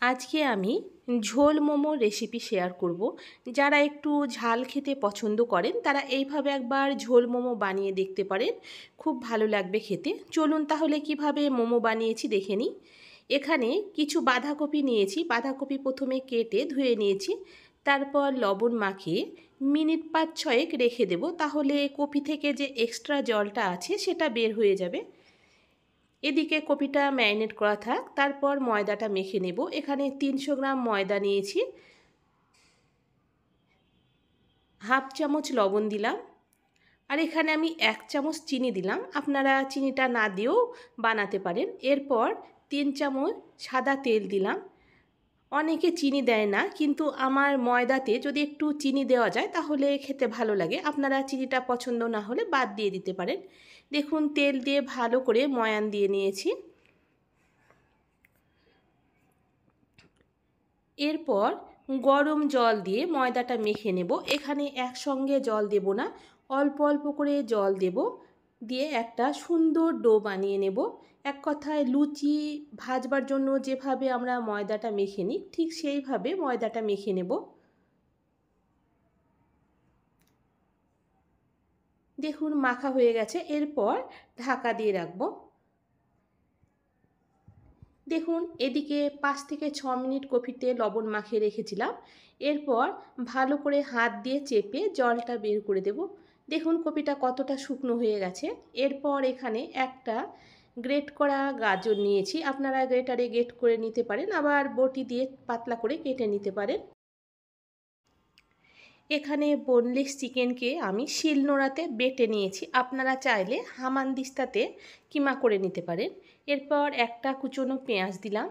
আজকে আমি ঝোল মোমো রেসিপি শেয়ার করব। যারা একটু ঝাল খেতে পছন্দ করেন তারা এইভাবে একবার ঝোল মোমো বানিয়ে দেখতে পারেন, খুব ভালো লাগবে খেতে। চলুন তাহলে কিভাবে মোমো বানিয়েছি দেখে নিই। এখানে কিছু বাঁধাকপি নিয়েছি। বাঁধাকপি প্রথমে কেটে ধুয়ে নিয়েছি, তারপর লবণ মাখিয়ে মিনিট 5-6 রেখে দেব, তাহলে কপি থেকে যে এক্সট্রা জলটা আছে সেটা বের হয়ে যাবে। এদিকে কপিটা ম্যারিনেট করা থাক, তারপর ময়দাটা মেখে নেব। এখানে 300 গ্রাম ময়দা নিয়েছি, হাফ চামচ লবণ দিলাম, আর এখানে আমি 1 চামচ চিনি দিলাম। আপনারা চিনিটা না দিয়েও বানাতে পারেন। এরপর 3 চামচ সাদা তেল দিলাম। অনেকে চিনি দেয় না, কিন্তু আমার ময়দাতে যদি একটু চিনি দেওয়া যায় তাহলে খেতে ভালো লাগে। আপনারা চিনিটা পছন্দ না হলে বাদ দিয়ে দিতে পারেন। দেখুন তেল দিয়ে ভালো করে ময়ান দিয়ে নিয়েছি। এরপর গরম জল দিয়ে ময়দাটা মেখে নেব। এখানে একসঙ্গে জল দেব না, অল্প অল্প করে জল দেব, দিয়ে একটা সুন্দর ডো বানিয়ে নেব। এক কথায় লুচি ভাজবার জন্য যেভাবে আমরা ময়দাটা মেখে নিই ঠিক সেইভাবে ময়দাটা মেখে নেব। দেখুন মাখা হয়ে গেছে। এরপর ঢাকা দিয়ে রাখবো। দেখুন এদিকে 5 থেকে 6 মিনিট কপিতে লবণ মাখিয়ে রেখেছিলাম। এরপর ভালো করে হাত দিয়ে চেপে জলটা বের করে দেব। দেখুন কপিটা কতটা শুকনো হয়ে গেছে। এরপর এখানে একটা গ্রেট করা গাজর নিয়েছি। আপনারা গ্রেটারে গ্রেট করে নিতে পারেন, আবার বটি দিয়ে পাতলা করে কেটে নিতে পারেন। এখানে বোনলেস চিকেনকে আমি শিলনোড়াতে বেটে নিয়েছি। আপনারা চাইলে হামানদিস্তাতে কিমা করে নিতে পারেন। এরপর একটা কুচনো পেঁয়াজ দিলাম,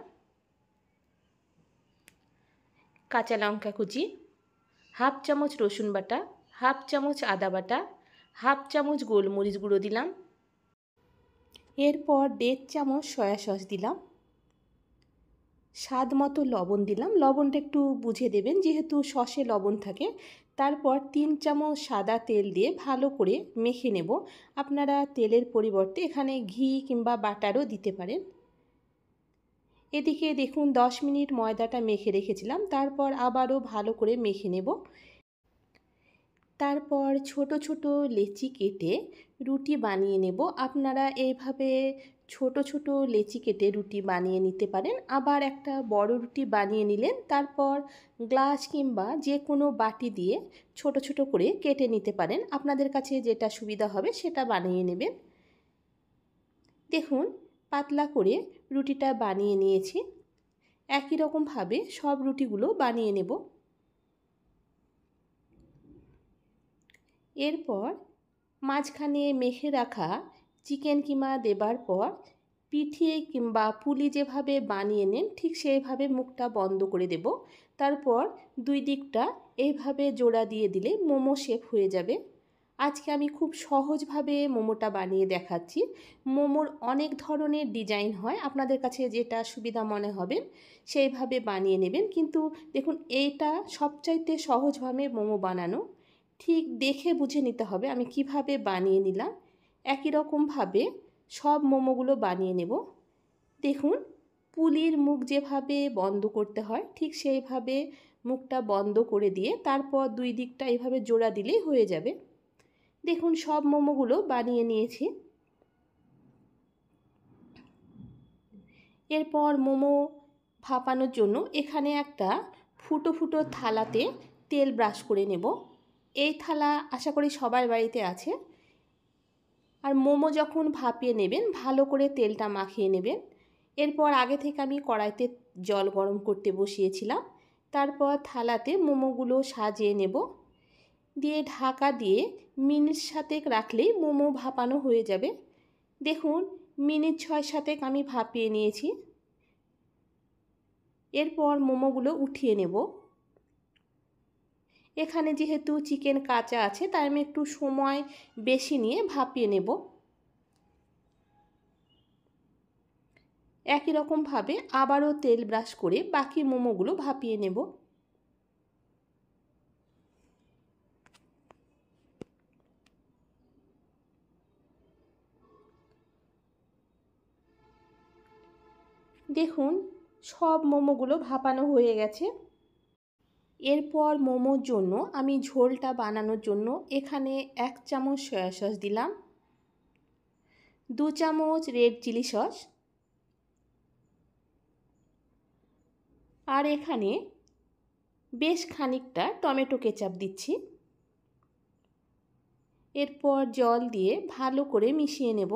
কাঁচা লঙ্কা কুচি, হাফ চামচ রসুন বাটা, হাফ চামচ আদা বাটা, হাফ চামচ গোলমরিচ গুঁড়ো দিলাম। এরপর 1.5 চামচ সয়া সস দিলাম, স্বাদ মতো লবণ দিলাম। লবণটা একটু বুঝে দেবেন যেহেতু সসে লবণ থাকে। তারপর 3 চামচ সাদা তেল দিয়ে ভালো করে মেখে নেব। আপনারা তেলের পরিবর্তে এখানে ঘি কিংবা বাটারও দিতে পারেন। এদিকে দেখুন 10 মিনিট ময়দাটা মেখে রেখেছিলাম, তারপর আবারও ভালো করে মেখে নেব। তারপর ছোট ছোট লেচি কেটে রুটি বানিয়ে নেব। আপনারা এইভাবে ছোট ছোট লেচি কেটে রুটি বানিয়ে নিতে পারেন। আবার একটা বড় রুটি বানিয়ে নিলেন, তারপর গ্লাস কিংবা যে কোনো বাটি দিয়ে ছোট ছোট করে কেটে নিতে পারেন। আপনাদের কাছে যেটা সুবিধা হবে সেটা বানিয়ে নেবেন। দেখুন পাতলা করে রুটিটা বানিয়ে নিয়েছি। একই রকমভাবে সব রুটিগুলো বানিয়ে নেব। এরপর মাঝখানে মেখে রাখা চিকেন কিমা দেবার পর পিঠে কিংবা পুলি যেভাবে বানিয়ে নেন ঠিক সেইভাবে মুখটা বন্ধ করে দেব। তারপর 2 দিকটা এইভাবে জোড়া দিয়ে দিলে মোমো শেপ হয়ে যাবে। আজকে আমি খুব সহজভাবে মোমোটা বানিয়ে দেখাচ্ছি। মোমোর অনেক ধরনের ডিজাইন হয়, আপনাদের কাছে যেটা সুবিধা মনে হবে সেইভাবে বানিয়ে নেবেন। কিন্তু দেখুন এইটা সবচাইতে সহজভাবে মোমো বানানো। ঠিক দেখে বুঝে নিতে হবে আমি কিভাবে বানিয়ে নিলাম। একই রকমভাবে সব মোমোগুলো বানিয়ে নেব। দেখুন পুলির মুখ যেভাবে বন্ধ করতে হয় ঠিক সেইভাবে মুখটা বন্ধ করে দিয়ে তারপর 2 দিকটা এইভাবে জোড়া দিলেই হয়ে যাবে। দেখুন সব মোমোগুলো বানিয়ে নিয়েছি। এরপর মোমো ভাপানোর জন্য এখানে একটা ফুটো ফুটো থালাতে তেল ব্রাশ করে নেব। এই থালা আশা করি সবার বাড়িতে আছে। আর মোমো যখন ভাপিয়ে নেবেন ভালো করে তেলটা মাখিয়ে নেবেন। এরপর আগে থেকে আমি কড়াইতে জল গরম করতে বসিয়েছিলাম। তারপর থালাতে মোমোগুলো সাজিয়ে নেব, দিয়ে ঢাকা দিয়ে মিনিট 7 রাখলেই মোমো ভাপানো হয়ে যাবে। দেখুন মিনিট 6-7 আমি ভাপিয়ে নিয়েছি। এরপর মোমোগুলো উঠিয়ে নেব। এখানে যেহেতু চিকেন কাঁচা আছে তাই আমি একটু সময় বেশি নিয়ে ভাপিয়ে নেব। একই রকমভাবে আবারও তেল ব্রাশ করে বাকি মোমোগুলো ভাপিয়ে নেব। দেখুন সব মোমোগুলো ভাপানো হয়ে গেছে। এরপর মোমোর জন্য আমি ঝোলটা বানানোর জন্য এখানে 1 চামচ সয়া সস দিলাম, 2 চামচ রেড চিলি সস, আর এখানে বেশ খানিকটা টমেটো কেচাপ দিচ্ছি। এরপর জল দিয়ে ভালো করে মিশিয়ে নেব।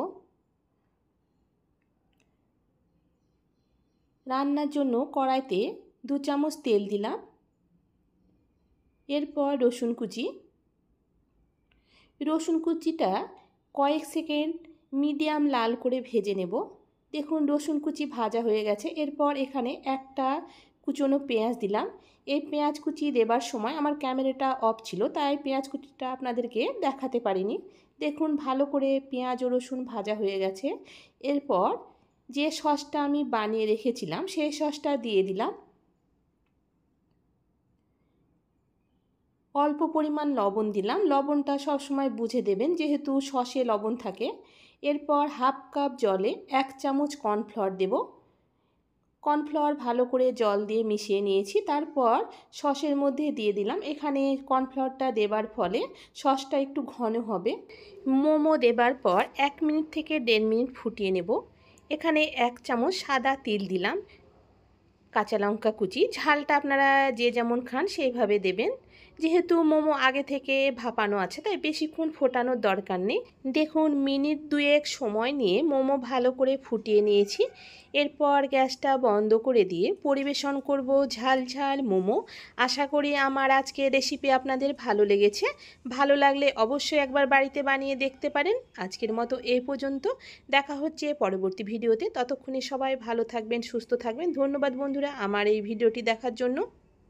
রান্নার জন্য কড়াইতে 2 চামচ তেল দিলাম। এরপর রসুন কুচিটা কয়েক সেকেন্ড মিডিয়াম লাল করে ভেজে নেব। দেখুন রসুন কুচি ভাজা হয়ে গেছে। এরপর এখানে একটা কুচনো পেঁয়াজ দিলাম। এই পেঁয়াজ কুচি দেবার সময় আমার ক্যামেরাটা অফ ছিল, তাই পেঁয়াজ কুচিটা আপনাদেরকে দেখাতে পারিনি। দেখুন ভালো করে পেঁয়াজ ও রসুন ভাজা হয়ে গেছে। এরপর যে সসটা আমি বানিয়ে রেখেছিলাম সেই সসটা দিয়ে দিলাম। অল্প পরিমাণ লবণ দিলাম। লবণটা সবসময় বুঝে দেবেন, যেহেতু সসে লবণ থাকে। এরপর হাফ কাপ জলে 1 চামচ কর্নফ্লাওয়ার দেব। কর্নফ্লাওয়ার ভালো করে জল দিয়ে মিশিয়ে নিয়েছি। তারপর সসের মধ্যে দিয়ে দিলাম। এখানে কর্নফ্লাওয়ারটা দেবার ফলে সসটা একটু ঘন হবে। মোমো দেবার পর 1 মিনিট থেকে 1.5 মিনিট ফুটিয়ে নেব। এখানে 1 চামচ সাদা তিল দিলাম, কাঁচা লঙ্কা কুচি। ঝালটা আপনারা যে যেমন খান সেইভাবে দেবেন। যেহেতু মোমো আগে থেকে ভাপানো আছে তাই বেশিক্ষণ ফোটানোর দরকার নেই। দেখুন মিনিট 2 সময় নিয়ে মোমো ভালো করে ফুটিয়ে নিয়েছি। এরপর গ্যাসটা বন্ধ করে দিয়ে পরিবেশন করব ঝাল ঝাল মোমো। আশা করি আমার আজকের রেসিপি আপনাদের ভালো লেগেছে। ভালো লাগলে অবশ্যই একবার বাড়িতে বানিয়ে দেখতে পারেন। আজকের মতো এই পর্যন্ত। দেখা হচ্ছে পরবর্তী ভিডিওতে। ততক্ষণে সবাই ভালো থাকবেন, সুস্থ থাকবেন। ধন্যবাদ বন্ধুরা আমার এই ভিডিওটি দেখার জন্য।